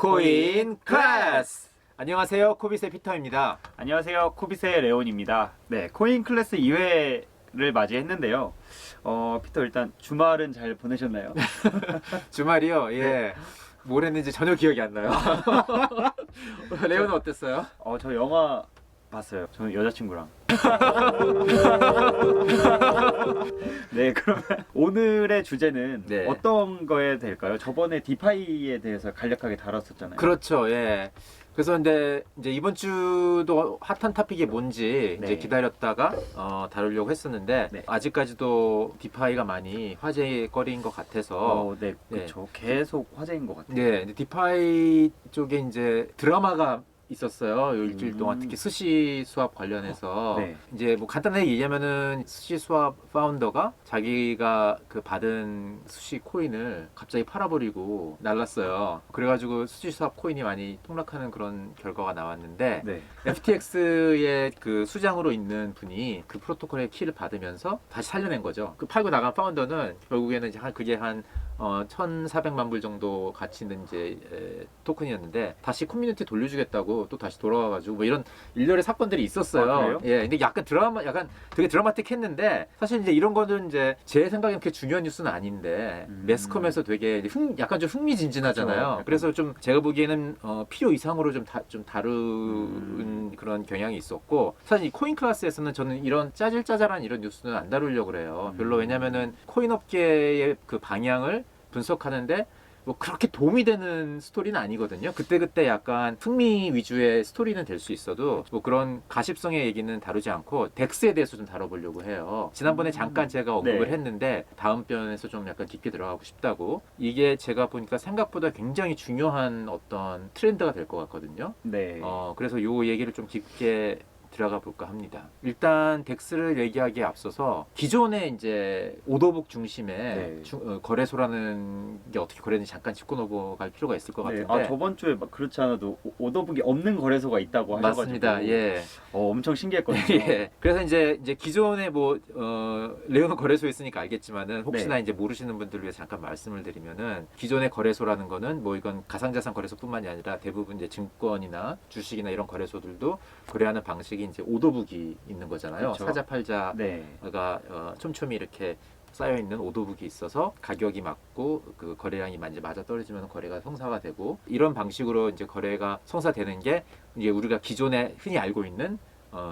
코인 클래스! 안녕하세요, 코빗의 피터입니다. 안녕하세요, 코빗의 레온입니다. 네, 코인 클래스 2회를 맞이했는데요. 피터 일단 주말은 잘 보내셨나요? 주말이요? 예. 뭘 했는지 전혀 기억이 안 나요. 레오는 어땠어요? 저 영화 봤어요. 저는 여자친구랑. 네, 그러면 오늘의 주제는 네. 어떤 거에 될까요? 저번에 디파이에 대해서 간략하게 다뤘었잖아요. 그렇죠, 예. 그래서 이제 이번 주도 핫한 토픽이 뭔지 네. 이제 기다렸다가 다루려고 했었는데 네. 아직까지도 디파이가 많이 화제거리인 것 같아서 네, 그렇죠. 계속 화제인 것 같아요. 네, 근데 디파이 쪽에 이제 드라마가 있었어요. 요 일주일 동안 특히 스시 수합 관련해서 네. 이제 뭐 간단하게 얘기하면은 스시 수합 파운더가 자기가 그 받은 스시 코인을 갑자기 팔아버리고 날랐어요. 그래가지고 스시 수합 코인이 많이 폭락하는 그런 결과가 나왔는데 네. FTX의 그 수장으로 있는 분이 그 프로토콜의 키를 받으면서 다시 살려낸 거죠. 그 팔고 나간 파운더는 결국에는 이제 그게 한 1,400만 불 정도 가치 있는 이제 토큰이었는데 다시 커뮤니티 돌려주겠다고 또 다시 돌아와가지고 뭐 이런 일련의 사건들이 있었어요. 아, 그래요? 예, 근데 약간 되게 드라마틱했는데 사실 이제 이런 거는 이제 제 생각엔 그렇게 중요한 뉴스는 아닌데 매스컴에서 되게 이제 약간 좀 흥미진진하잖아요. 그쵸. 그래서 좀 제가 보기에는 필요 이상으로 좀 다룬 그런 경향이 있었고 사실 이 코인 클래스에서는 저는 이런 짜잘짜잘한 이런 뉴스는 안 다루려고 그래요. 별로 왜냐면은 코인 업계의 그 방향을 분석하는데 뭐 그렇게 도움이 되는 스토리는 아니거든요. 그때그때 약간 흥미 위주의 스토리는 될 수 있어도 뭐 그런 가십성의 얘기는 다루지 않고 덱스에 대해서 좀 다뤄보려고 해요. 지난번에 잠깐 제가 언급을 네. 했는데 다음 편에서 좀 약간 깊게 들어가고 싶다고. 이게 제가 보니까 생각보다 굉장히 중요한 어떤 트렌드가 될 것 같거든요. 네. 그래서 요 얘기를 좀 깊게 들어가 볼까 합니다. 일단 덱스를 얘기하기에 앞서서 기존의 이제 오더북 중심의 네. 거래소라는 게 어떻게 거래되는지 잠깐 짚고 넘어갈 필요가 있을 것 네. 같은데. 저번 주에 막 그렇지 않아도 오더북이 없는 거래소가 있다고 하셔가지고 맞습니다. 예. 엄청 신기했거든요. 예. 그래서 이제 기존에 뭐 레오는 거래소에 있으니까 알겠지만은 혹시나 네. 이제 모르시는 분들을 위해 잠깐 말씀을 드리면은 기존의 거래소라는 거는 뭐 이건 가상자산 거래소뿐만이 아니라 대부분 이제 증권이나 주식이나 이런 거래소들도 거래하는 방식이 이제 오더북이 있는 거잖아요. 그쵸. 사자 팔자가 네. 촘촘히 이렇게 쌓여 있는 오더북이 있어서 가격이 맞고 그 거래량이 이제 맞아 떨어지면 거래가 성사가 되고 이런 방식으로 이제 거래가 성사되는 게 이제 우리가 기존에 흔히 알고 있는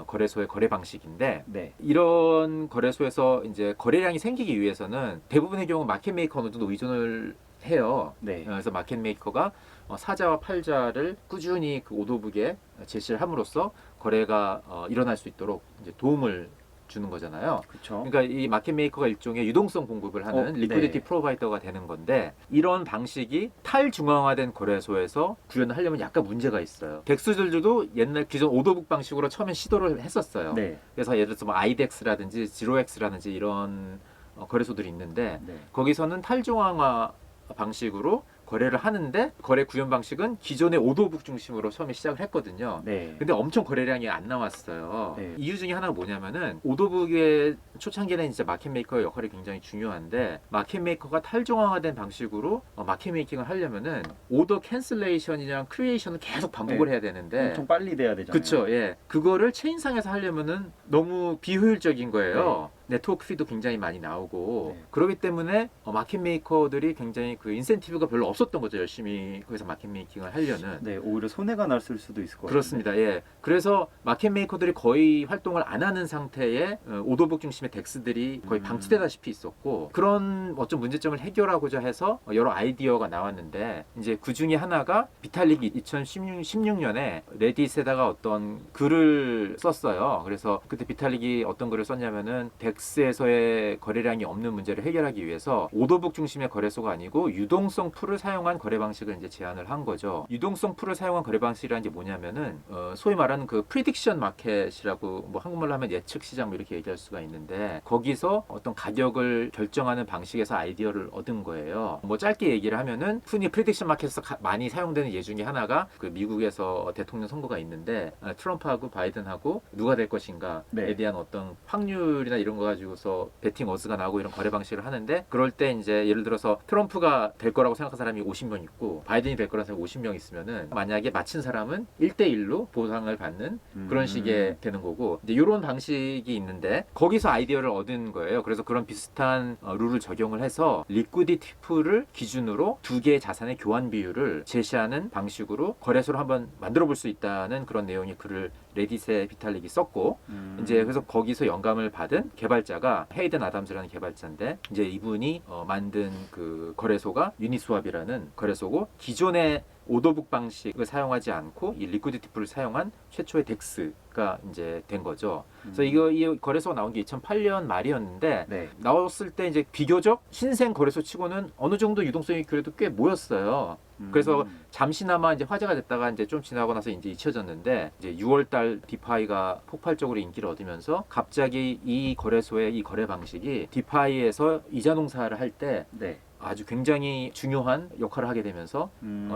거래소의 거래 방식인데 네. 이런 거래소에서 이제 거래량이 생기기 위해서는 대부분의 경우 마켓 메이커 어느 정도 의존을 해요. 네. 그래서 마켓 메이커가 사자와 팔자를 꾸준히 그 오더북에 제시를 함으로써 거래가 일어날 수 있도록 이제 도움을 주는 거잖아요. 그렇죠. 그러니까 이 마켓 메이커가 일종의 유동성 공급을 하는 리퀴디티 네. 프로바이더가 되는 건데 이런 방식이 탈중앙화된 거래소에서 구현을 하려면 약간 문제가 있어요. 덱스들도 옛날 기존 오더북 방식으로 처음에 시도를 했었어요. 네. 그래서 예를 들어서 뭐 아이덱스라든지 지로엑스라든지 이런 거래소들이 있는데 네. 거기서는 탈중앙화 방식으로 거래를 하는데 거래 구현 방식은 기존의 오더북 중심으로 처음에 시작을 했거든요. 네. 근데 엄청 거래량이 안 나왔어요. 네. 이유 중에 하나가 뭐냐면은 오더북의 초창기에는 진짜 마켓 메이커의 역할이 굉장히 중요한데 마켓 메이커가 탈중앙화된 방식으로 마켓 메이킹을 하려면은 오더 캔슬레이션이랑 크리에이션을 계속 반복을 네. 해야 되는데 엄청 빨리 돼야 되잖아요. 그쵸, 예. 그거를 체인상에서 하려면은 너무 비효율적인 거예요. 네트워크 피도 굉장히 많이 나오고 네. 그렇기 때문에 마켓 메이커들이 굉장히 그 인센티브가 별로 없었던 거죠. 열심히 거기서 마켓 메이킹을 하려는. 네, 오히려 손해가 났을 수도 있을 것 같아요. 그렇습니다. 예. 그래서 마켓 메이커들이 거의 활동을 안 하는 상태에 오더북 중심의 덱스들이 거의 방치되다시피 있었고 그런 어떤 문제점을 해결하고자 해서 여러 아이디어가 나왔는데 이제 그 중에 하나가 비탈릭이 2016년에 레딧에다가 어떤 글을 썼어요. 그래서 그때 비탈릭이 어떤 글을 썼냐면은 덱스에서의 거래량이 없는 문제를 해결하기 위해서 오더북 중심의 거래소가 아니고 유동성 풀을 사용한 거래 방식을 이제 제안을 한 거죠. 유동성 풀을 사용한 거래 방식이라는 게 뭐냐면은 소위 말하는 그 프리딕션 마켓이라고 뭐 한국말로 하면 예측 시장 뭐 이렇게 얘기할 수가 있는데 거기서 어떤 가격을 결정하는 방식에서 아이디어를 얻은 거예요. 뭐 짧게 얘기를 하면은 흔히 프리딕션 마켓에서 많이 사용되는 예 중에 하나가 그 미국에서 대통령 선거가 있는데 트럼프하고 바이든하고 누가 될 것인가에 네. 대한 어떤 확률이나 이런 거가 가지고서 베팅 어스가 나오고 이런 거래 방식을 하는데, 그럴 때 이제 예를 들어서 트럼프가 될 거라고 생각한 사람이 50명 있고 바이든이 될 거라는 사람이 50명 있으면은 만약에 맞힌 사람은 1대1로 보상을 받는 그런 식의 되는 거고, 이제 이런 방식이 있는데 거기서 아이디어를 얻은 거예요. 그래서 그런 비슷한 룰을 적용을 해서 리퀴디티 풀을 기준으로 두 개의 자산의 교환 비율을 제시하는 방식으로 거래소를 한번 만들어 볼 수 있다는 그런 내용의 글을 레딧에 비탈릭이 썼고, 이제 그래서 거기서 영감을 받은 개발자가 헤이든 아담스라는 개발자인데, 이제 이분이 만든 그 거래소가 유니스왑이라는 거래소고, 기존의 오더북 방식을 사용하지 않고 이 리퀴디티 풀을 사용한 최초의 덱스가 이제 된 거죠. 그래서 이 거래소가 나온 게 2008년 말이었는데, 네. 나왔을 때 이제 비교적 신생 거래소 치고는 어느 정도 유동성이 그래도 꽤 모였어요. 그래서 잠시나마 이제 화제가 됐다가 이제 좀 지나고 나서 이제 잊혀졌는데, 이제 6월달 디파이가 폭발적으로 인기를 얻으면서 갑자기 이 거래소의 이 거래 방식이 디파이에서 이자 농사를 할 때 네. 아주 굉장히 중요한 역할을 하게 되면서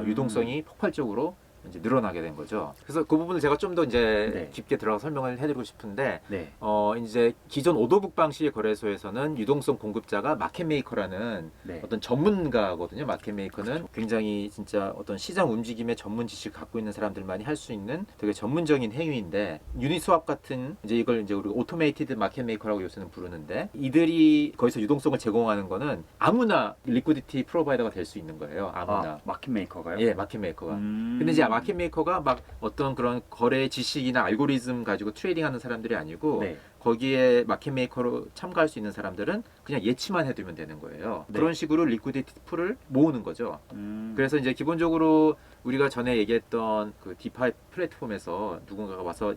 유동성이 폭발적으로 이제 늘어나게 된 거죠. 그래서 그 부분을 제가 좀 더 이제 네. 깊게 들어가 설명을 해드리고 싶은데, 네. 이제 기존 오더북 방식의 거래소에서는 유동성 공급자가 마켓메이커라는 네. 어떤 전문가거든요. 마켓메이커는 굉장히 진짜 어떤 시장 움직임의 전문 지식을 갖고 있는 사람들만이 할 수 있는 되게 전문적인 행위인데, 유니스왑 같은 이제 이걸 이제 우리가 오토메이티드 마켓메이커라고 요새는 부르는데, 이들이 거기서 유동성을 제공하는 거는 아무나 리퀴디티 프로바이더가 될 수 있는 거예요. 아무나. 마켓메이커가요? 예, 마켓메이커가. 근데 이제 마켓메이커가 막 어떤 그런 거래 지식이나 알고리즘 가지고 트레이딩하는 사람들이 아니고, 네. 거기에 마켓메이커로 참가할 수 있는 사람들은 그냥 예치만 해두면 되는 거예요. 네. 그런 식으로 리퀴디티 풀을 모으는 거죠. 그래서 이제 기본적으로 우리가 전에 얘기했던 그 디파이 플랫폼에서 누군가가 와서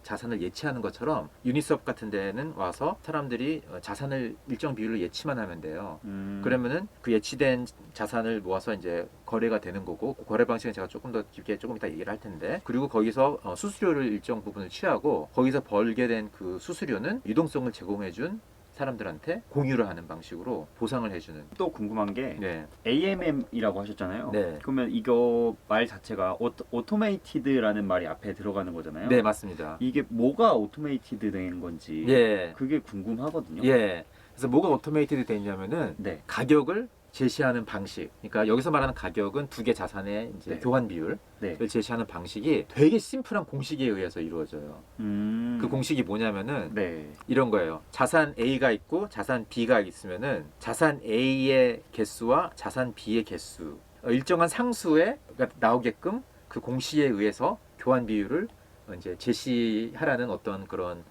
자산을 예치하는 것처럼 유니스왑 같은 데는 와서 사람들이 자산을 일정 비율로 예치만 하면 돼요. 그러면은 그 예치된 자산을 모아서 이제 거래가 되는 거고, 거래 방식은 제가 조금 더 깊게 조금 이따 얘기를 할 텐데, 그리고 거기서 수수료를 일정 부분을 취하고, 거기서 벌게 된 그 수수료는 유동성을 제공해준 사람들한테 공유를 하는 방식으로 보상을 해주는. 또 궁금한 게 네. AMM이라고 하셨잖아요. 네. 그러면 이거 말 자체가 오토메이티드라는 말이 앞에 들어가는 거잖아요. 네, 맞습니다. 이게 뭐가 오토메이티드 된 건지 예. 그게 궁금하거든요. 예. 그래서 뭐가 오토메이티드 돼 있냐면은 네. 가격을 제시하는 방식. 그러니까 여기서 말하는 가격은 두 개 자산의 이제 네. 교환 비율을 네. 제시하는 방식이 되게 심플한 공식에 의해서 이루어져요. 그 공식이 뭐냐면은 네. 이런 거예요. 자산 A가 있고 자산 B가 있으면은 자산 A의 개수와 자산 B의 개수, 일정한 상수에 나오게끔 그 공식에 의해서 교환 비율을 이제 제시하라는 어떤 그런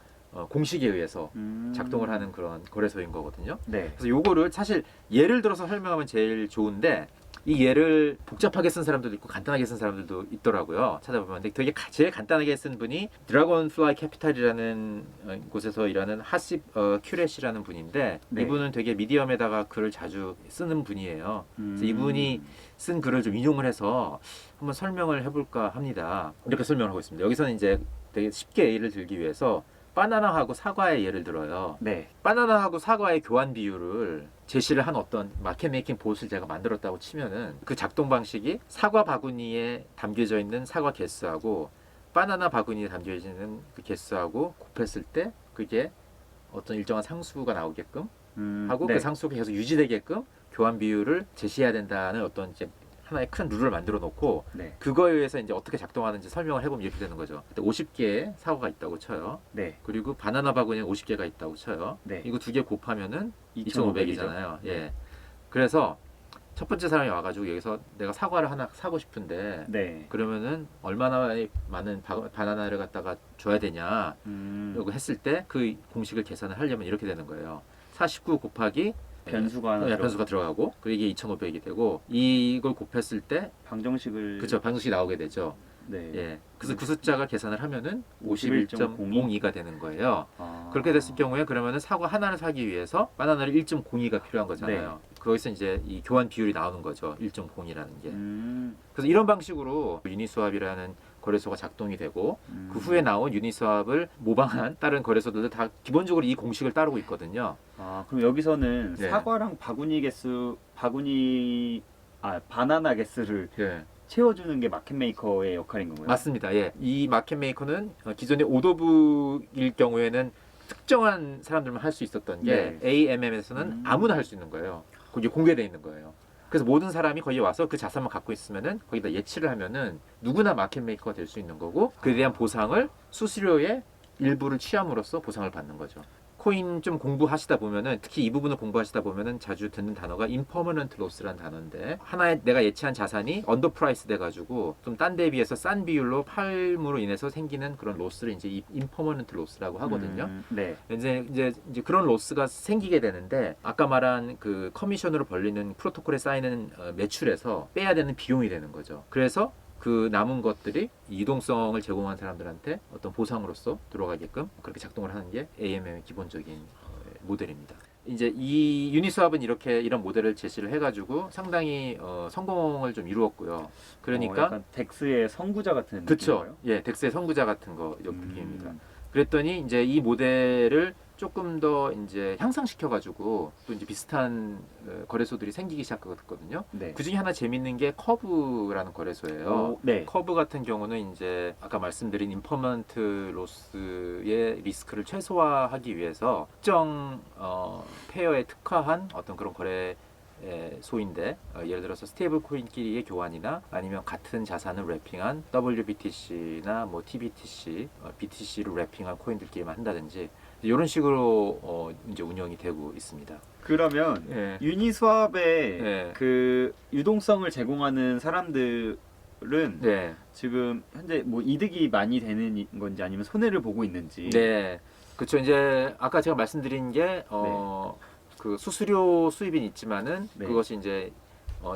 공식에 의해서 작동을 하는 그런 거래소인 거거든요. 네. 그래서 요거를 사실 예를 들어서 설명하면 제일 좋은데, 이 예를 복잡하게 쓴 사람들도 있고 간단하게 쓴 사람들도 있더라고요. 찾아보면. 근데 되게 제일 간단하게 쓴 분이 드래곤플라이 캐피탈이라는 곳에서 일하는 하십 큐렛이라는 분인데, 네. 이분은 되게 미디엄에다가 글을 자주 쓰는 분이에요. 그래서 이분이 쓴 글을 좀 인용을 해서 한번 설명을 해볼까 합니다. 이렇게 설명을 하고 있습니다. 여기서는 이제 되게 쉽게 예를 들기 위해서 바나나하고 사과의 예를 들어요. 네. 바나나하고 사과의 교환 비율을 제시를 한 어떤 마켓 메이킹 봇을 제가 만들었다고 치면은, 그 작동 방식이 사과 바구니에 담겨져 있는 사과 개수하고 바나나 바구니에 담겨져 있는 그 개수하고 곱했을 때 그게 어떤 일정한 상수가 나오게끔 하고, 네. 그 상수가 계속 유지되게끔 교환 비율을 제시해야 된다는 어떤 이제 하나의 큰 룰을 만들어 놓고, 네. 그거에 의해서 이제 어떻게 작동하는지 설명을 해보면 이렇게 되는 거죠. 50개의 사과가 있다고 쳐요. 네. 그리고 바나나 바구니에 50개가 있다고 쳐요. 네. 이거 두 개 곱하면은 2,500 2,500이잖아요. 네. 예. 그래서 첫 번째 사람이 와가지고 여기서 내가 사과를 하나 사고 싶은데, 네. 그러면은 얼마나 많은 바나나를 갖다가 줘야 되냐, 이거 했을 때 그 공식을 계산을 하려면 이렇게 되는 거예요. 49 곱하기 변수가 하나 변수가 들어가고, 그리고 이게 2,500이 되고, 이걸 곱했을 때 방정식을 그쵸, 방정식이 나오게 되죠. 네. 예. 그래서 그 숫자가 계산을 하면은 51.02 51.02가 되는 거예요. 아. 그렇게 됐을 경우에 그러면은 사과 하나를 사기 위해서 바나나를 1.02가 필요한 거잖아요. 거기서 이제 이 교환 비율이 나오는 거죠. 1.0이라는 게. 그래서 이런 방식으로 유니스왑이라는 거래소가 작동이 되고, 그 후에 나온 유니스왑을 모방한 다른 거래소들도 다 기본적으로 이 공식을 따르고 있거든요. 아, 그럼 여기서는 네. 사과랑 바나나 개수를 예. 채워주는 게 마켓 메이커의 역할인 건가요? 맞습니다. 예. 이 마켓 메이커는 기존의 오더북일 경우에는 특정한 사람들만 할 수 있었던 게 네. AMM에서는 아무나 할 수 있는 거예요. 거기 공개되어 있는 거예요. 그래서 모든 사람이 거기 와서 그 자산만 갖고 있으면은 거기다 예치를 하면은 누구나 마켓 메이커가 될 수 있는 거고 그에 대한 보상을 수수료의 일부를 취함으로써 보상을 받는 거죠. 코인 좀 공부하시다 보면은 특히 이 부분을 공부하시다 보면은 자주 듣는 단어가 impermanent loss라는 단어인데 하나의 내가 예치한 자산이 언더프라이스 돼가지고 좀 딴 데에 비해서 싼 비율로 팔므로 인해서 생기는 그런 로스를 이제 impermanent loss라고 하거든요. 네. 이제 그런 로스가 생기게 되는데 아까 말한 그 커미션으로 벌리는 프로토콜에 쌓이는 매출에서 빼야 되는 비용이 되는 거죠. 그래서 그 남은 것들이 유동성을 제공한 사람들한테 어떤 보상으로서 들어가게끔 그렇게 작동을 하는 게 AMM의 기본적인 모델입니다. 이제 이 유니스왑은 이렇게 이런 모델을 제시를 해가지고 상당히 성공을 좀 이루었고요. 그러니까 약간 덱스의 선구자 같은 그쵸? 느낌인가요? 예, 덱스의 선구자 같은 거 이런 느낌입니다. 그랬더니 이제 이 모델을 조금 더 이제 향상시켜가지고 또 이제 비슷한 거래소들이 생기기 시작했거든요. 네. 그 중에 하나 재밌는 게 커브라는 거래소예요. 네. 커브 같은 경우는 이제 아까 말씀드린 임퍼먼트 로스의 리스크를 최소화하기 위해서 특정 페어에 특화한 어떤 그런 거래소인데 예를 들어서 스테이블 코인끼리의 교환이나 아니면 같은 자산을 랩핑한 WBTC나 뭐 TBTC, BTC를 랩핑한 코인들끼리만 한다든지 이런 식으로 이제 운영이 되고 있습니다. 그러면 예. 유니스왑의 예. 그 유동성을 제공하는 사람들은 네. 지금 현재 뭐 이득이 많이 되는 건지 아니면 손해를 보고 있는지. 네. 그렇죠. 이제 아까 제가 말씀드린 게 그 수수료 수입은 있지만은 네. 그것이 이제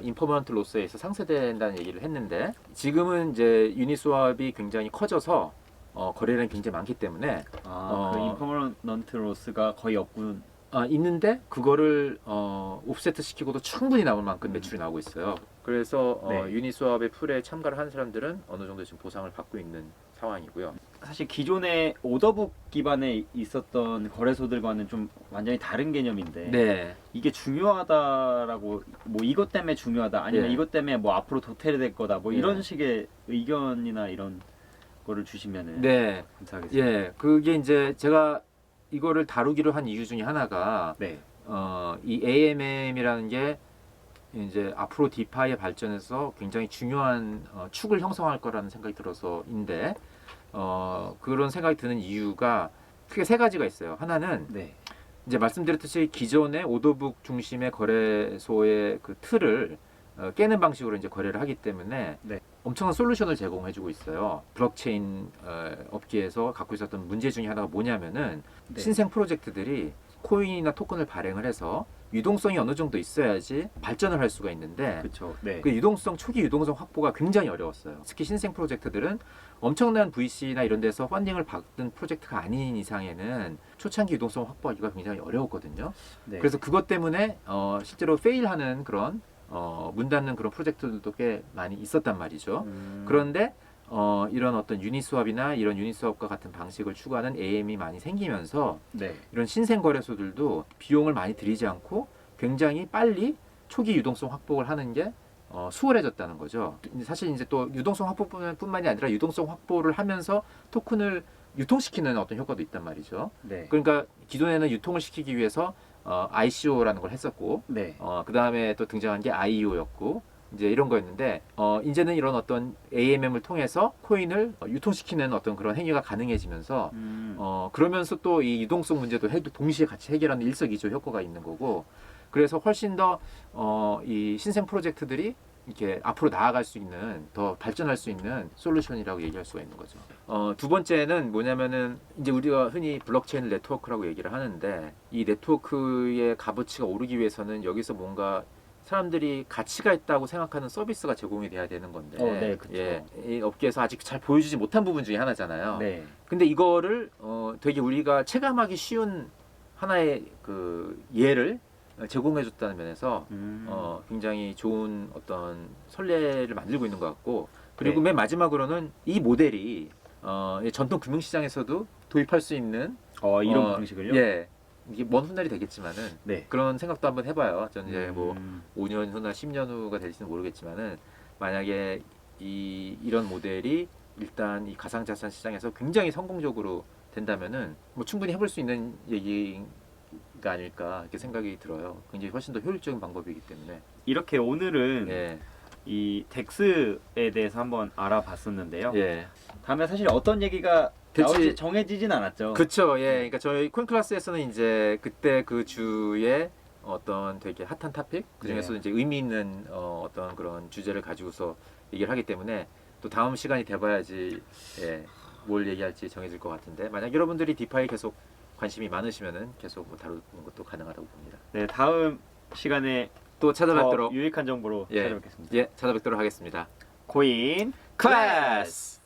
인퍼먼트 로스에 의해서 상쇄된다는 얘기를 했는데 지금은 이제 유니스왑이 굉장히 커져서 거래량이 굉장히 많기 때문에 그 임퍼먼트 로스가 거의 없군. 있는데 그거를 옵세트 시키고도 충분히 남을 만큼 매출이 나오고 있어요. 그래서 네. 유니스왑의 풀에 참가를 한 사람들은 어느 정도 지금 보상을 받고 있는 상황이고요. 사실 기존의 오더북 기반에 있었던 거래소들과는 좀 완전히 다른 개념인데 네. 이게 중요하다라고 뭐 이것 때문에 중요하다 아니면 예. 이것 때문에 뭐 앞으로 도태를 될 거다 뭐 이런 예. 식의 의견이나 이런 거를 주시면은 네. 감사하겠습니다. 예. 그게 이제 제가 이거를 다루기로 한 이유 중에 하나가 네. 이 AMM이라는 게 이제 앞으로 디파이의 발전에서 굉장히 중요한 축을 형성할 거라는 생각이 들어서인데 그런 생각이 드는 이유가 크게 세 가지가 있어요. 하나는 네. 이제 말씀드렸듯이 기존의 오더북 중심의 거래소의 그 틀을 깨는 방식으로 이제 거래를 하기 때문에 네. 엄청난 솔루션을 제공해주고 있어요. 블록체인 업계에서 갖고 있었던 문제 중에 하나가 뭐냐면은 네. 신생 프로젝트들이 코인이나 토큰을 발행을 해서 유동성이 어느 정도 있어야지 발전을 할 수가 있는데 그렇죠. 네. 그 초기 유동성 확보가 굉장히 어려웠어요. 특히 신생 프로젝트들은 엄청난 VC나 이런 데서 펀딩을 받은 프로젝트가 아닌 이상에는 초창기 유동성 확보하기가 굉장히 어려웠거든요. 네. 그래서 그것 때문에 실제로 페일하는 그런 문 닫는 그런 프로젝트들도 꽤 많이 있었단 말이죠. 그런데 이런 어떤 유니스왑이나 이런 유니스왑과 같은 방식을 추구하는 AM이 많이 생기면서 네. 이런 신생 거래소들도 비용을 많이 들이지 않고 굉장히 빨리 초기 유동성 확보를 하는 게 수월해졌다는 거죠. 사실 이제 또 유동성 확보뿐만이 아니라 유동성 확보를 하면서 토큰을 유통시키는 어떤 효과도 있단 말이죠. 네. 그러니까 기존에는 유통을 시키기 위해서 ICO라는 걸 했었고, 네. 그 다음에 또 등장한 게 IEO였고, 이제 이런 거였는데, 이제는 이런 어떤 AMM을 통해서 코인을 유통시키는 어떤 그런 행위가 가능해지면서, 그러면서 또 이 유동성 문제도 동시에 같이 해결하는 일석이조 효과가 있는 거고, 그래서 훨씬 더 이 신생 프로젝트들이 이렇게 앞으로 나아갈 수 있는 더 발전할 수 있는 솔루션이라고 얘기할 수가 있는 거죠. 두 번째는 뭐냐면은 이제 우리가 흔히 블록체인 네트워크라고 얘기를 하는데 이 네트워크의 값어치가 오르기 위해서는 여기서 뭔가 사람들이 가치가 있다고 생각하는 서비스가 제공이 돼야 되는 건데 네, 그쵸. 이 업계에서 아직 잘 보여주지 못한 부분 중에 하나잖아요. 네. 근데 이거를 되게 우리가 체감하기 쉬운 하나의 그 예를 제공해줬다는 면에서 굉장히 좋은 어떤 선례를 만들고 있는 것 같고 그리고 네. 맨 마지막으로는 이 모델이 전통 금융시장에서도 도입할 수 있는 이런 방식을요? 예 이게 먼 훗날이 되겠지만은 네. 그런 생각도 한번 해봐요. 저는 이제 뭐 5년 후나 10년 후가 될지는 모르겠지만은 만약에 이런 모델이 일단 이 가상자산 시장에서 굉장히 성공적으로 된다면은 뭐 충분히 해볼 수 있는 얘기가 아닐까 이렇게 생각이 들어요. 굉장히 훨씬 더 효율적인 방법이기 때문에. 이렇게 오늘은 예, 이 덱스에 대해서 한번 알아봤었는데요. 예. 다음에 사실 어떤 얘기가 될지- 나올지 정해지진 않았죠. 그쵸, 예. 그러니까 저희 코인 클래스에서는 이제 그때 그 주에 어떤 되게 핫한 토픽, 그 중에서도 네. 이제 의미 있는 어떤 그런 주제를 가지고서 얘기를 하기 때문에 또 다음 시간이 돼봐야지 예, 뭘 얘기할지 정해질 것 같은데 만약 여러분들이 디파이 계속 관심이 많으시면은 계속 뭐 다루는 것도 가능하다고 봅니다. 네, 다음 시간에 또 더 찾아뵙도록 유익한 정보로 예. 찾아뵙겠습니다. 예, 찾아뵙도록 하겠습니다. 코인 클래스!